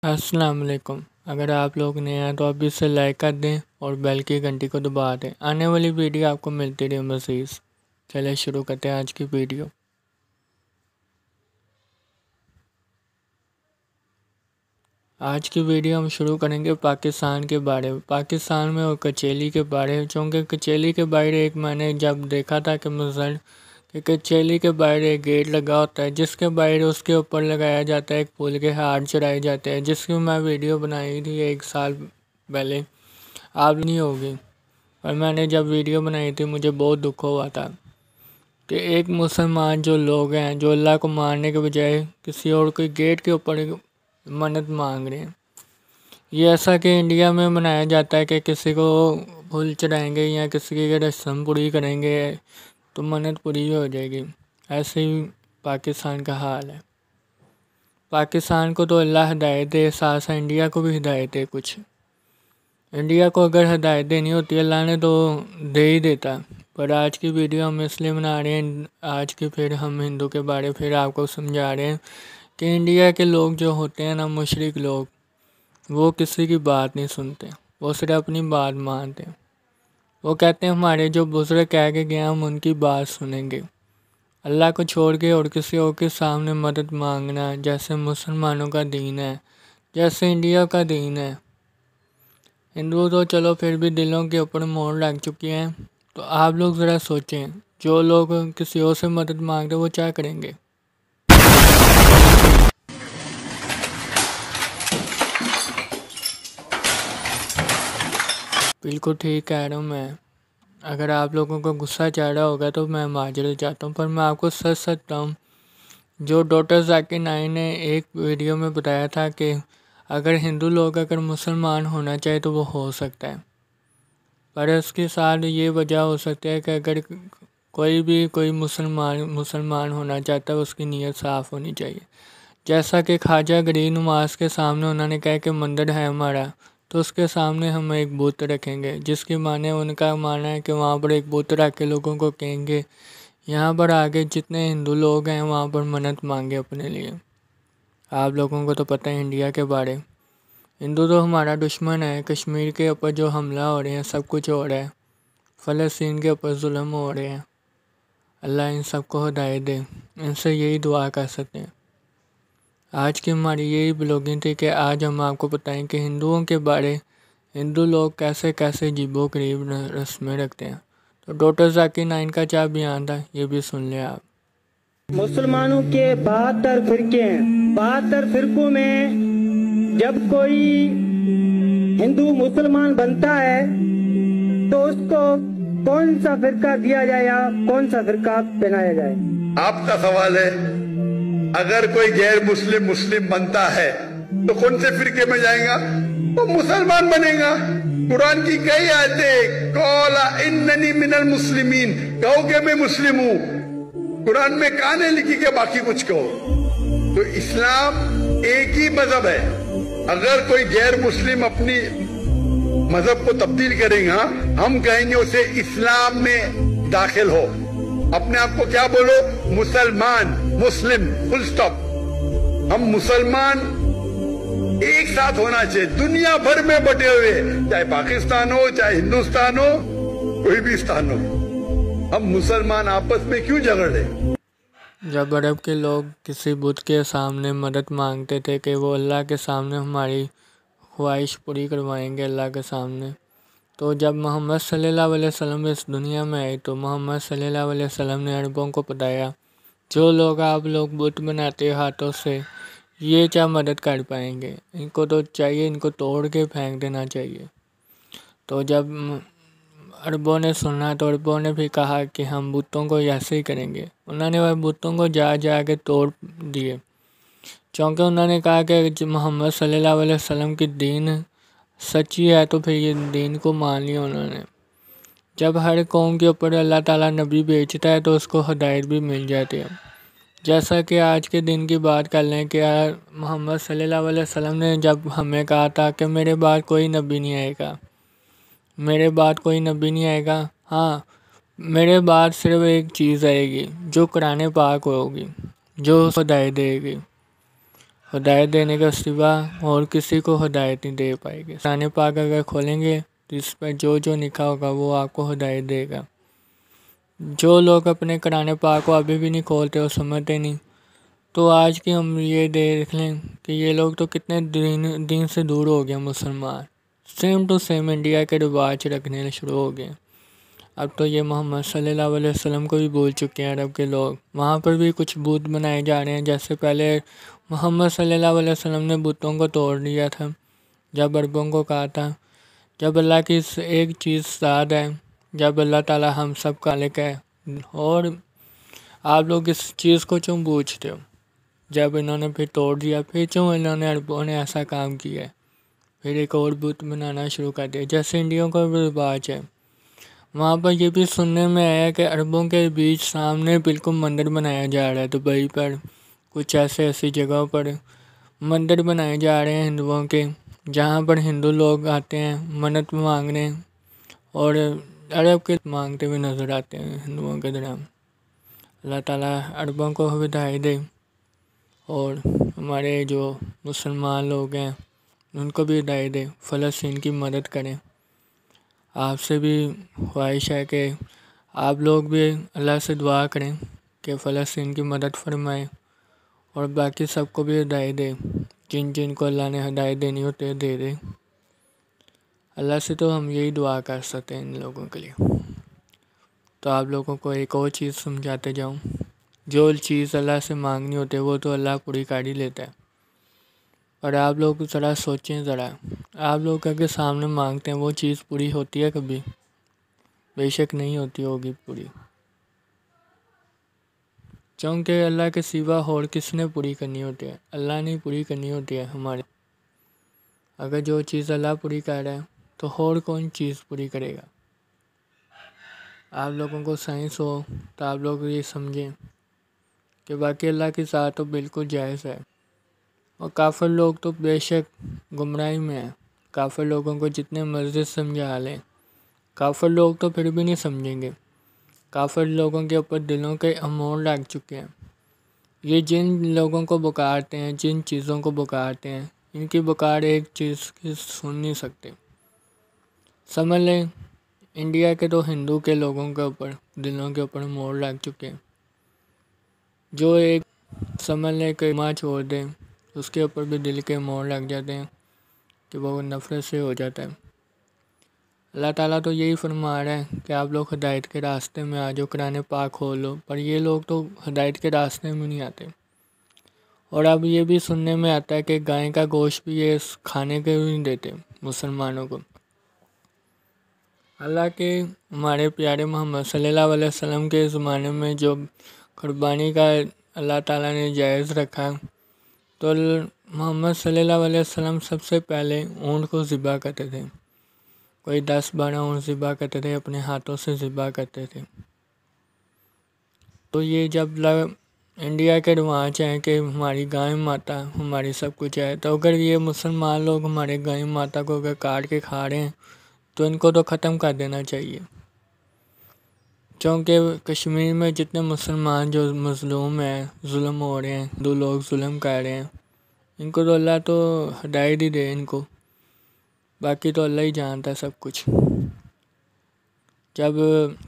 السلام علیکم۔ اگر آپ لوگ نئے ہیں تو ابھی سے لائک کر دیں اور بیل کی گھنٹی کو دبا دیں، آنے والی ویڈیو آپ کو ملتی رہے مزید۔ چلے شروع کرتے ہیں آج کی ویڈیو۔ آج کی ویڈیو ہم شروع کریں گے پاکستان کے بارے میں، پاکستان میں اور کچیلی کے بارے میں، چونکہ کچیلی کے باہر ایک میں نے جب دیکھا تھا کہ کچیلی کے باہر ایک گیٹ لگا ہوتا ہے، جس کے باہر اس کے اوپر لگایا جاتا ہے ایک پھول کے ہار چڑھائے جاتے ہیں، جس کی میں ویڈیو بنائی تھی 1 سال پہلے، آپ نہیں ہوگی، اور میں نے جب ویڈیو بنائی تھی مجھے بہت دکھ ہوا تھا کہ ایک مسلمان جو لوگ ہیں جو اللہ کو ماننے کے بجائے کسی اور کے گیٹ کے اوپر منت مانگ رہے ہیں۔ یہ ایسا کہ انڈیا میں منایا جاتا ہے کہ کسی کو پھول چڑھائیں گے یا کسی کی رسم پوری کریں گے تو منت پوری ہو جائے گی، ایسے ہی پاکستان کا حال ہے۔ پاکستان کو تو اللہ ہدایت دے، ساتھ انڈیا کو بھی ہدایت دے۔ کچھ انڈیا کو اگر ہدایت دینی ہوتی اللہ نے تو دے ہی دیتا، پر آج کی ویڈیو ہم اس لیے بنا رہے ہیں، آج کی پھر ہم ہندو کے بارے پھر آپ کو سمجھا رہے ہیں کہ انڈیا کے لوگ جو ہوتے ہیں نا، مشرک لوگ، وہ کسی کی بات نہیں سنتے، وہ صرف اپنی بات مانتے ہیں۔ وہ کہتے ہیں ہمارے جو بزرگ کہہ کے گئے ہم ان کی بات سنیں گے۔ اللہ کو چھوڑ کے اور کسی اور کے سامنے مدد مانگنا جیسے مسلمانوں کا دین ہے، جیسے انڈیا کا دین ہے۔ ہندو تو چلو پھر بھی دلوں کے اوپر مہر لگ چکی ہیں، تو آپ لوگ ذرا سوچیں، جو لوگ کسی اور سے مدد مانگتے وہ کیا کریں گے؟ بالکل ٹھیک کہہ رہا ہوں میں۔ اگر آپ لوگوں کو غصہ چڑھ رہا ہوگا تو میں معذرت چاہتا ہوں، پر میں آپ کو سچ سکتا ہوں، جو ڈاکٹر ذاکر نائک نے ایک ویڈیو میں بتایا تھا کہ اگر ہندو لوگ اگر مسلمان ہونا چاہے تو وہ ہو سکتا ہے، پر اس کے ساتھ یہ وجہ ہو سکتی ہے کہ اگر کوئی مسلمان ہونا چاہتا ہے اس کی نیت صاف ہونی چاہیے۔ جیسا کہ خواجہ غریب نواز کے سامنے انہوں نے کہا کہ مندر ہے ہمارا، تو اس کے سامنے ہم ایک بت رکھیں گے، جس کے معنی ان کا ماننا ہے کہ وہاں پر ایک بت رکھ کے لوگوں کو کہیں گے یہاں پر آگے جتنے ہندو لوگ ہیں وہاں پر منت مانگے اپنے لیے۔ آپ لوگوں کو تو پتہ ہے انڈیا کے بارے، ہندو تو ہمارا دشمن ہے، کشمیر کے اوپر جو حملہ ہو رہے ہیں، سب کچھ ہو رہا ہے، فلسطین کے اوپر ظلم ہو رہے ہیں، اللہ ان سب کو ہدایت دے، ان سے یہی دعا کر سکتے ہیں۔ آج کی ہماری یہی بلاگنگ تھی کہ آج ہم آپ کو بتائیں کہ ہندوؤں کے بارے، ہندو لوگ کیسے عجیب و غریب رسمیں رکھتے ہیں۔ تو ڈاکٹر ذاکر نائک کا کیا بیان تھا یہ بھی سن لیں آپ۔ مسلمانوں کے 72 فرقے ہیں، 72 فرقوں میں جب کوئی ہندو مسلمان بنتا ہے تو اس کو کون سا فرقہ دیا جائے یا کون سا فرقہ بنایا جائے؟ آپ کا سوال ہے، اگر کوئی غیر مسلم بنتا ہے تو کون سے فرقے میں جائے گا؟ وہ مسلمان بنے گا۔ قرآن کی کئی آیتیں، قولا اننی من المسلمین، کہو کہ میں مسلم ہوں۔ قرآن میں کہاں نہیں لکھی کہ باقی کچھ کہو؟ تو اسلام ایک ہی مذہب ہے۔ اگر کوئی غیر مسلم اپنی مذہب کو تبدیل کرے گا، ہم کہیں گے اسے اسلام میں داخل ہو۔ اپنے آپ کو کیا بولو؟ مسلمان، مسلم، فل سٹاپ۔ ہم مسلمان ایک ساتھ ہونا چاہیے، دنیا بھر میں بٹے ہوئے، چاہے پاکستان ہو، چاہے ہندوستان ہو، کوئی بھی استان ہو، ہم مسلمان آپس میں کیوں جھگڑ رہے؟ جب عرب کے لوگ کسی بت کے سامنے مدد مانگتے تھے کہ وہ اللہ کے سامنے ہماری خواہش پوری کروائیں گے اللہ کے سامنے، تو جب محمد صلی اللہ علیہ وسلم اس دنیا میں آئے تو محمد صلی اللہ علیہ وسلم نے عربوں کو بتایا، جو لوگ آپ لوگ بت بناتے ہاتھوں سے، یہ کیا مدد کر پائیں گے، ان کو تو چاہیے ان کو توڑ کے پھینک دینا چاہیے۔ تو جب عربوں نے سنا تو عربوں نے بھی کہا کہ ہم بتوں کو ایسے ہی کریں گے، انہوں نے وہ بتوں کو جا کے توڑ دیے، چونکہ انہوں نے کہا کہ محمد صلی اللہ علیہ وسلم کی دین سچی ہے تو پھر یہ دین کو مان لیا انہوں نے۔ جب ہر قوم کے اوپر اللہ تعالیٰ نبی بھیجتا ہے تو اس کو ہدایت بھی مل جاتی ہے، جیسا کہ آج کے دن کی بات کر لیں کہ محمد صلی اللہ علیہ وسلم نے جب ہمیں کہا تھا کہ میرے بعد کوئی نبی نہیں آئے گا، میرے بعد کوئی نبی نہیں آئے گا، ہاں میرے بعد صرف ایک چیز آئے گی جو قرآن پاک ہوگی، جو ہدایت دے گی۔ ہدایت دینے کے سوا اور کسی کو ہدایت نہیں دے پائے گی۔ قرآن پاک اگر کھولیں گے تو اس پر جو لکھا ہوگا وہ آپ کو ہدایت دے گا۔ جو لوگ اپنے قرآن پاک کو ابھی بھی نہیں کھولتے اور سمجھتے نہیں، تو آج کی ہم یہ دیکھ لیں کہ یہ لوگ تو کتنے دین سے دور ہو گئے مسلمان، سیم ٹو سیم انڈیا کے رواج رکھنے شروع ہو گئے۔ اب تو یہ محمد صلی اللہ علیہ وسلم کو بھی بھول چکے ہیں عرب کے لوگ۔ وہاں پر بھی کچھ بت بنائے جا رہے ہیں، جیسے پہلے محمد صلی اللہ علیہ وسلم نے بتوں کو توڑ دیا تھا جب عربوں کو کہا تھا جب اللہ کی ایک چیز ذات ہے، جب اللہ تعالی ہم سب کا خالق ہے، اور آپ لوگ اس چیز کو کیوں پوچھتے ہو؟ جب انہوں نے پھر توڑ دیا، پھر کیوں انہوں نے عربوں نے ایسا کام کیا ہے؟ پھر ایک اور بت بنانا شروع کر دیا، جیسے انڈیا کا رواج ہے۔ وہاں پر یہ بھی سننے میں آیا کہ عربوں کے بیچ سامنے بالکل مندر بنایا جا رہا ہے، دبئی پر کچھ ایسی جگہوں پر مندر بنائے جا رہے ہیں ہندوؤں کے، جہاں پر ہندو لوگ آتے ہیں منت مانگنے، اور عرب کے مانگتے ہوئے نظر آتے ہیں ہندوؤں کے درمیان۔ اللہ تعالیٰ عربوں کو ہدایت دے، اور ہمارے جو مسلمان لوگ ہیں ان کو بھی ہدایت دے، فلسطین کی مدد کریں۔ آپ سے بھی خواہش ہے کہ آپ لوگ بھی اللہ سے دعا کریں کہ فلسطین کی مدد فرمائے، اور باقی سب کو بھی ہدایت دے، جن کو اللہ نے ہدایت دینی ہوتے ہے دے دے۔ اللہ سے تو ہم یہی دعا کر سکتے ہیں ان لوگوں کے لیے۔ تو آپ لوگوں کو ایک اور چیز سمجھاتے جاؤں، جو چیز اللہ سے مانگنی ہوتی ہے وہ تو اللہ پوری کر ہی لیتا ہے، اور آپ لوگ ذرا سوچیں، ذرا آپ لوگ اگر سامنے مانگتے ہیں وہ چیز پوری ہوتی ہے کبھی؟ بے شک نہیں ہوتی ہوگی پوری، کیونکہ اللہ کے سوا اور کس نے پوری کرنی ہوتی ہے؟ اللہ نے پوری کرنی ہوتی ہے ہمارے۔ اگر جو چیز اللہ پوری کر رہا ہے تو اور کون چیز پوری کرے گا؟ آپ لوگوں کو سائنس ہو تو آپ لوگ یہ سمجھیں کہ باقی اللہ کی ذات تو بالکل جائز ہے، اور کافر لوگ تو بے شک گمراہی میں ہیں۔ کافر لوگوں کو جتنے مرضی سمجھا لیں، کافر لوگ تو پھر بھی نہیں سمجھیں گے۔ کافر لوگوں کے اوپر دلوں کے امور لگ چکے ہیں۔ یہ جن لوگوں کو پکارتے ہیں، جن چیزوں کو پکارتے ہیں، ان کی پکار ایک چیز کی سن نہیں سکتے۔ سمجھ لیں انڈیا کے تو ہندو کے لوگوں کے اوپر دلوں کے اوپر مور لگ چکے ہیں، جو ایک سمجھ لیں کہ ماں چھوڑ دیں اس کے اوپر بھی دل کے مور لگ جاتے ہیں کہ وہ نفرت سے ہو جاتا ہے۔ اللہ تعالیٰ تو یہی فرما رہا ہے کہ آپ لوگ ہدایت کے راستے میں آ جاؤ، قرآن پاک کھول لو، پر یہ لوگ تو ہدایت کے راستے میں نہیں آتے۔ اور اب یہ بھی سننے میں آتا ہے کہ گائے کا گوشت بھی یہ کھانے کے نہیں دیتے مسلمانوں کو۔ حالانکہ ہمارے پیارے محمد صلی اللہ علیہ وسلم کے زمانے میں جو قربانی کا اللہ تعالیٰ نے جائز رکھا، تو محمد صلی اللہ علیہ وسلم سب سے پہلے اونٹ کو ذبح کرتے تھے، کوئی 10-12 اونٹ ذبح کرتے تھے، اپنے ہاتھوں سے ذبح کرتے تھے۔ تو یہ جب انڈیا کے رواج ہیں کہ ہماری گائے ماتا ہماری سب کچھ ہے، تو اگر یہ مسلمان لوگ ہمارے گائے ماتا کو اگر کاٹ کے کھا رہے ہیں تو ان کو تو ختم کر دینا چاہیے، کیونکہ کشمیر میں جتنے مسلمان جو مظلوم ہیں، ظلم ہو رہے ہیں، دو لوگ ظلم کر رہے ہیں، ان کو تو اللہ تو ہدایت ہی دے ان کو، باقی تو اللہ ہی جانتا ہے سب کچھ۔ جب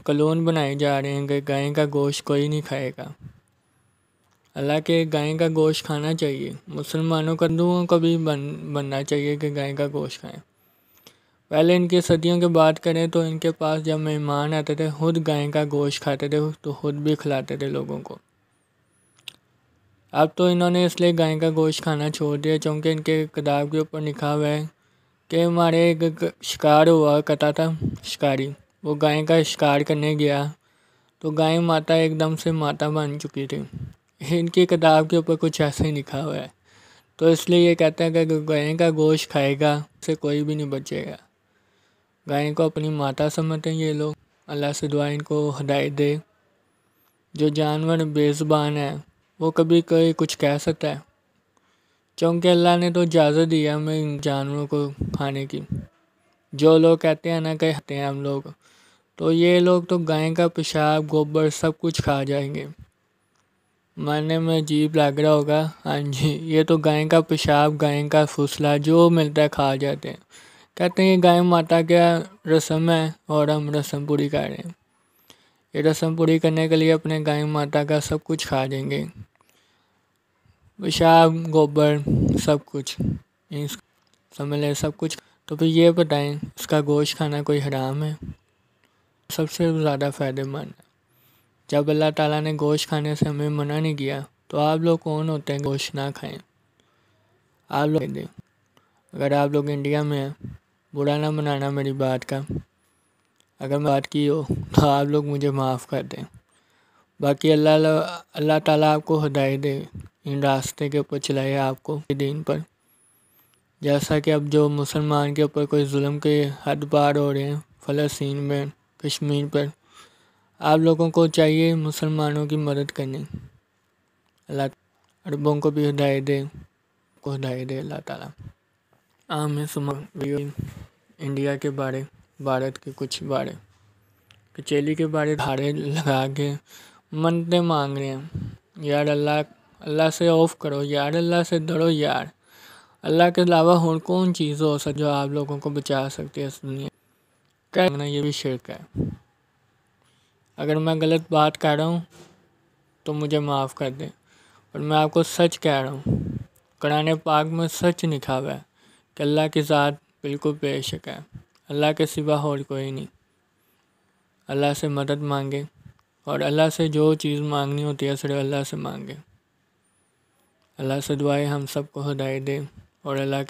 قانون بنائے جا رہے ہیں کہ گائے کا گوشت کوئی نہیں کھائے گا، اللہ کے گائے کا گوشت کھانا چاہیے، مسلمانوں کا ہندوؤں کو بھی بننا چاہیے کہ گائے کا گوشت کھائیں۔ پہلے ان کی صدیوں کی بات کریں تو ان کے پاس جب مہمان آتے تھے خود گائے کا گوشت کھاتے تھے، تو خود بھی کھلاتے تھے لوگوں کو۔ اب تو انہوں نے اس لیے گائے کا گوشت کھانا چھوڑ دیا کیونکہ ان کے کتاب کے اوپر لکھا ہوا ہے کہ ہمارے ایک شکار ہوا کرتا تھا، شکاری وہ گائے کا شکار کرنے گیا تو گائے ماتا ایک دم سے ماتا بن چکی تھی۔ ان کی کتاب کے اوپر کچھ ایسا ہی لکھا ہوا ہے، تو اس لیے یہ کہتا ہے کہ گائے کا گوشت کھائے گا اس سے کوئی بھی نہیں بچے گا۔ گائے کو اپنی ماتا سمجھتے ہیں یہ لوگ۔ اللہ سے دعا ان کو ہدایت دے۔ جو جانور بے زبان ہے وہ کبھی کوئی کچھ کہہ سکتا ہے؟ کیونکہ اللہ نے تو اجازت دی ہے ہمیں ان جانوروں کو کھانے کی۔ جو لوگ کہتے ہیں نا کہتے ہیں ہم لوگ، تو یہ لوگ تو گائے کا پیشاب گوبر سب کچھ کھا جائیں گے۔ ماننے میں عجیب لگ رہا ہوگا، ہاں جی، یہ تو گائے کا پیشاب، گائے کا پھسلا جو ملتا ہے کھا جاتے ہیں۔ کہتے ہیں یہ گائے ماتا کا رسم ہے اور ہم رسم پوری کر رہے ہیں۔ یہ رسم پوری کرنے کے لیے اپنے گائے ماتا کا سب کچھ کھا دیں گے، پیشاب، گوبر، سب کچھ سمجھ لیں، سب کچھ۔ تو پھر یہ بتائیں اس کا گوشت کھانا کوئی حرام ہے؟ سب سے زیادہ فائدہ مند ہے۔ جب اللہ تعالیٰ نے گوشت کھانے سے ہمیں منع نہیں کیا تو آپ لوگ کون ہوتے ہیں گوشت نہ کھائیں؟ آپ لوگ دیں، اگر آپ لوگ انڈیا میں ہیں، برا نہ منانا میری بات کا، اگر میں بات کی ہو تو آپ لوگ مجھے معاف کر دیں۔ باقی اللہ تعالیٰ آپ کو ہدایت دے، ان راستے کے اوپر چلائے آپ کو، دین پر۔ جیسا کہ اب جو مسلمان کے اوپر کوئی ظلم کے حد پار ہو رہے ہیں فلسطین میں، کشمیر پر، آپ لوگوں کو چاہیے مسلمانوں کی مدد کرنی۔ اللہ عربوں کو بھی ہدایت دے، کو ہدایت دے اللہ تعالیٰ۔ انڈیا کے بارے، بھارت کے کچھ بارے، کچیلی کے بارے دھاڑے لگا کے منتیں مانگ رہے ہیں، یار اللہ سے خوف کرو یار، اللہ سے ڈرو یار، اللہ کے علاوہ اور کون چیز ہو سکتی جو آپ لوگوں کو بچا سکتی ہے اس دنیا کہنا، یہ بھی شرک ہے۔ اگر میں غلط بات کر رہا ہوں تو مجھے معاف کر دیں، اور میں آپ کو سچ کہہ رہا ہوں، قرآن پاک میں سچ لکھا ہوا ہے کہ اللہ کی ذات بالکل بے شک ہے، اللہ کے سوا اور کوئی نہیں۔ اللہ سے مدد مانگے، اور اللہ سے جو چیز مانگنی ہوتی ہے صرف اللہ سے مانگے۔ اللہ سے دعائیں ہم سب کو ہدایت دے، اور اللہ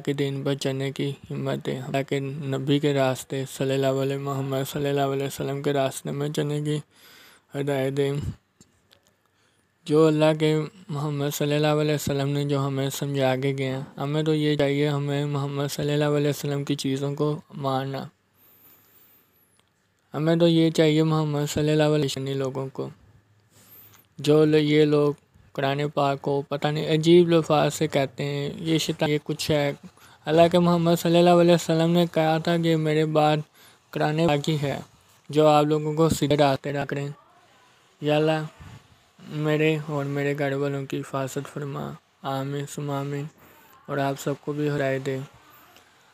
کے دین پر چلنے کی ہمت دے، اللہ کے نبی کے راستے صلی اللہ علیہ محمد صلی اللہ علیہ وسلم کے راستے میں چلنے کی ہدایت دے۔ جو اللہ کے محمد صلی اللہ علیہ وسلم نے جو ہمیں سمجھا کے گئے ہیں، ہمیں تو یہ چاہیے ہمیں محمد صلی اللہ علیہ وسلم کی چیزوں کو ماننا۔ ہمیں تو یہ چاہیے محمد صلی اللہ علیہ وسلم لوگوں کو، جو یہ لوگ قرآن پاک کو پتہ نہیں عجیب الفاظ سے کہتے ہیں، یہ شیطان، یہ کچھ ہے۔ حالانکہ محمد صلی اللہ علیہ وسلم نے کہا تھا کہ میرے بعد قرآن پاک ہی ہے جو آپ لوگوں کو سیدھے راستے رکھ رہے ہیں۔ یا اللہ میرے اور میرے گھر والوں کی حفاظت فرما، آمین ثم آمین، اور آپ سب کو بھی ہدایت دے۔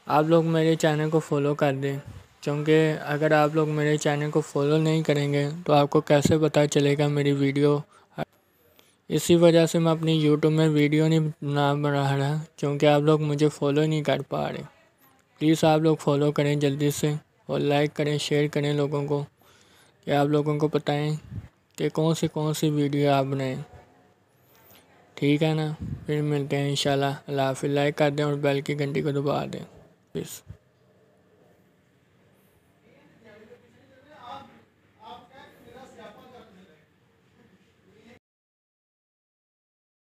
آپ لوگ میرے چینل کو فالو کر دیں، کیونکہ اگر آپ لوگ میرے چینل کو فالو نہیں کریں گے تو آپ کو کیسے پتہ چلے گا میری ویڈیو۔ اسی وجہ سے میں اپنی یوٹیوب میں ویڈیو نہیں بنا رہا، کیونکہ آپ لوگ مجھے فالو نہیں کر پا رہے۔ پلیز آپ لوگ فالو کریں جلدی سے، اور لائک کریں، شیئر کریں لوگوں کو، کہ آپ لوگوں کو بتائیں کہ کون سی ویڈیو آپ بنائیں۔ ٹھیک ہے نا، پھر ملتے ہیں انشاءاللہ۔ اللہ حافظ۔ لائک کر دیں اور بیل کی گھنٹی کو دبا دیں۔ پلیز۔